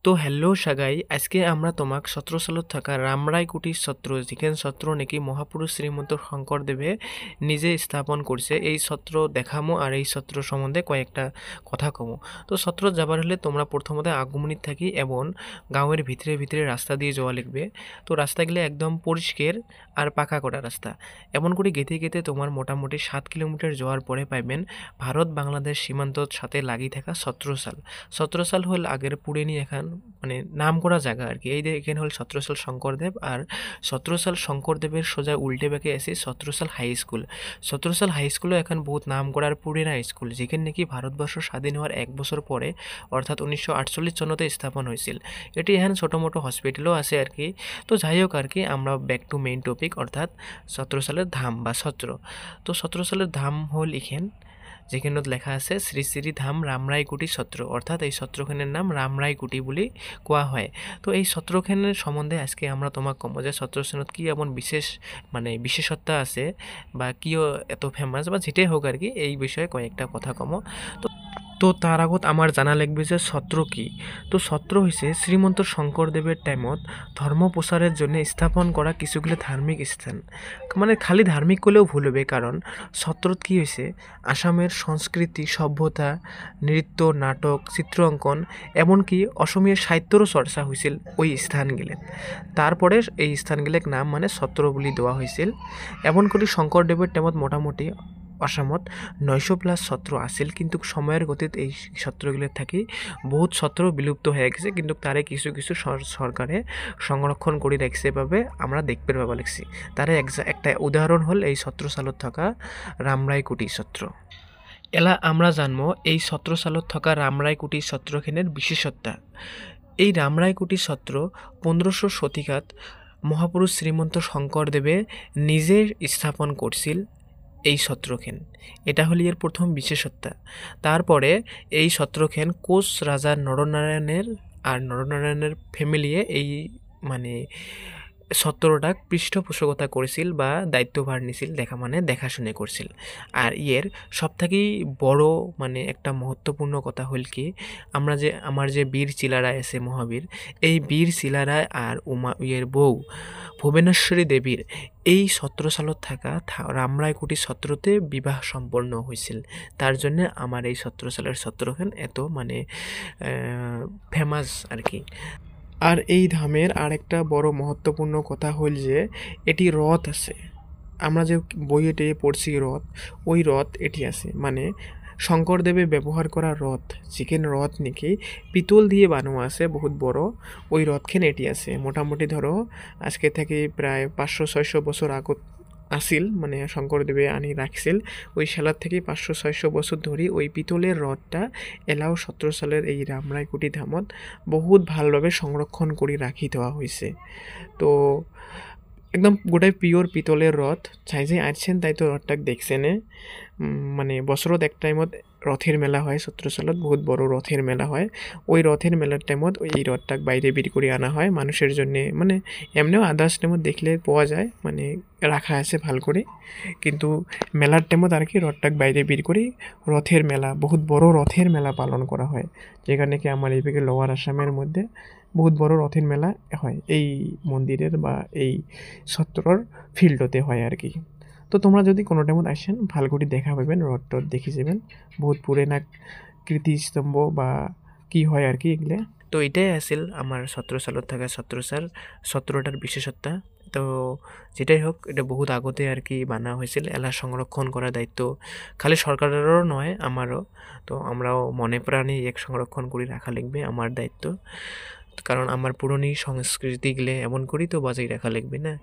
তো হ্যালো সাগাই, আজকে আমরা তোমাক 17 সালত থাকা রামরায়কুটির সত্র যেখান সত্র নাকি মহাপুরুষ শ্রীমন্ত শঙ্করদেবে নিজে স্থাপন করছে এই সত্র দেখামো আর এই সত্র সম্বন্ধে কয়েকটা কথা কমো। তো সত্র যাবার হলে তোমরা প্রথমত আগমনী থাকি এবং গাঁয়ের ভিতরে ভিতরে রাস্তা দিয়ে যাওয়া লিখবে। তো রাস্তা গেলে একদম পরিষ্কার আর পাকা করা রাস্তা, এমন করে গেতে গেতে তোমার মোটামুটি 7 কিলোমিটার যাওয়ার পরে পাইবেন ভারত বাংলাদেশ সীমান্তর সাথে লাগিয়ে থাকা ছত্রসাল। ছত্রসাল হল আগের পুরানি এখন মানে নাম করা জায়গা আর কি। এই এখানে হল ছত্রসাল শঙ্করদেব, আর ছত্রসাল শঙ্করদেবের সোজা উল্টে বেঁকে আছে Chhatrasal high school. Chhatrasal high স্কুলও এখন বহুত নাম করার পুরানা স্কুল, যেখানে নাকি ভারতবর্ষ স্বাধীন হওয়ার 1 বছর পরে অর্থাৎ 1948 সনতে স্থাপন হয়েছিল। এটি এখানে ছোটো মোটো হসপিটালও আছে আর কি। তো যাই হোক আর কি, আমরা ব্যাক টু মেইন টপিক অর্থাৎ ছত্রসালের ধাম বা ছত্র। তো ছত্রসালের ধাম হল এখান যেখানে লেখা আছে শ্রী শ্রী ধাম রামরায়কুটি সত্র, অর্থাৎ এই সত্রখানের নাম রামরায়কুটি বলে কোয়া হয়। তো এই সত্রখানের সম্বন্ধে আজকে আমরা তোমাক কম যে সত্রখানত কি এমন বিশেষ বিশেষত্ব আছে বা কিও এত ফেমাস বা যেটাই হোক আর কি, এই বিষয়ে কয়েকটা কথা কমো। তো তার আগত আমার জানা লাগবে যে সত্র কি। তো সত্র হয়েছে শ্রীমন্ত শঙ্করদেবের টাইমত ধর্ম প্রচারের জন্য স্থাপন করা কিছুগুলো ধার্মিক স্থান। মানে খালি ধার্মিক করলেও ভুল হবে, কারণ সত্রত কি হয়েছে আসামের সংস্কৃতি, সভ্যতা, নৃত্য, নাটক, চিত্র অঙ্কন, এমনকি অসমীয়া সাহিত্যরও চর্চা হয়েছিল ওই স্থানগুলো। তারপরে এই স্থানগুলোর নাম মানে সত্র বলে দেওয়া হয়েছিল। এমন করে শঙ্করদেবের টাইমত মোটামুটি অসমত 900+ সত্র আছিল, কিন্তু সময়ের গতিতে এই সত্রগুলোর থাকি বহুত সত্র বিলুপ্ত হয়ে গেছে, কিন্তু তারে কিছু কিছু সরকারে সংরক্ষণ করে রাখছে ভাবে আমরা দেখতে পাবা লাগছি। তারে একটা উদাহরণ হল এই সত্রসালত থাকা রামরায়কুটি সত্র। এলা আমরা জানবো এই সত্রসালত থাকা রামরায়কুটি সত্রখানের বিশেষত্ব। এই রামরায়কুটি সত্র 1500 শতিকাত মহাপুরুষ শ্রীমন্ত শঙ্করদেবে নিজে স্থাপন করছিল এই সত্রখান। এটা হল এর প্রথম বিশেষত্ব। তারপরে এই সত্রখান কোচ রাজা নরনারায়ণের ফ্যামিলিয়ে এই মানে সত্রটা পৃষ্ঠপোষকতা করেছিল বা দায়িত্বভার নিছিল, দেখাশুনে করছিল। আর এর সবথেকে বড় একটা মহত্বপূর্ণ কথা হল কি, আমার যে বীর চিলারায় আছে মহাবীর, এই বীর চিলারায় আর বউ ভুবনেশ্বরী দেবীর এই সত্রসালত থাকা রামরায়কুটি সত্রতে বিবাহ সম্পন্ন হয়েছিল। তার জন্য আমার এই সত্রসালের সত্রখান এত ফেমাস আর কি। আর এই ধামের আরেকটা বড় মহত্বপূর্ণ কথা হল যে এটি রথ আছে। আমরা যে বইয়েতে পড়ছি রথ, ওই রথ এটি আছে, মানে শঙ্করদেবে ব্যবহার করা রথ, যেখানে রথ নাকি পিতল দিয়ে বানানো আছে বহুত বড়, ওই রথখান এটি আছে। মোটামুটি ধরো আজকে থেকে প্রায় 500-600 বছর আগত আসিল, মানে শঙ্করদেবে আনি রাখছিল। ওই সালার থেকে 500-600 বছর ধরে ওই পিতলের রথটা এলাও 17 সালের এই রামরায়কুটি ধামত বহুত ভালোভাবে সংরক্ষণ করে রাখি দেওয়া হয়েছে। তো একদম গোটাই পিওর পিতলের রথ। চাই যে আসছেন তাই তো রথটাক দেখছেনে। মানে বছরত এক টাইমত রথের মেলা হয়, 17 সালত বহুত বড় রথের মেলা হয়। ওই রথের মেলার টাইমত এই রথটাক বাইরে বের করে আনা হয় মানুষের জন্যে। মানে এমনিও আদার্স টাইমত দেখলে পাওয়া যায়, মানে রাখা আছে ভাল করে, কিন্তু মেলার টাইমত আর কি রথটাক বাইরে বের করে রথের মেলা, বহুত বড় রথের মেলা পালন করা হয়, যেখানে কি আমার এইদিকে লোয়ার আসামের মধ্যে বহুত বড় রথের মেলা হয় এই মন্দিরের বা এই সত্রর ফিল্ডতে হয় আর কি। তো তোমরা যদি কোনো টাইমত আসেন ভাল করে দেখা পাবেন, রথ টথ দেখি যাবেন, বহুত পুরেনা কীর্তিস্তম্ভ বা কি হয় আর কি এগুলো। তো এটাই আছিল আমার 17 সালত থাকা সত্রটার বিশেষত্ব। তো যেটাই হোক, এটা বহুত আগতে আর কি বানা হয়েছিল। এলা সংরক্ষণ করার দায়িত্ব খালি সরকারেরও নয়, আমারও। তো আমরাও মনে প্রাণে এক সংরক্ষণ করে রাখা লাগবে, আমার দায়িত্ব, কারণ আমার পুরনো সংস্কৃতিগুলো এমন করেই তো বজায় রাখা লাগবে না।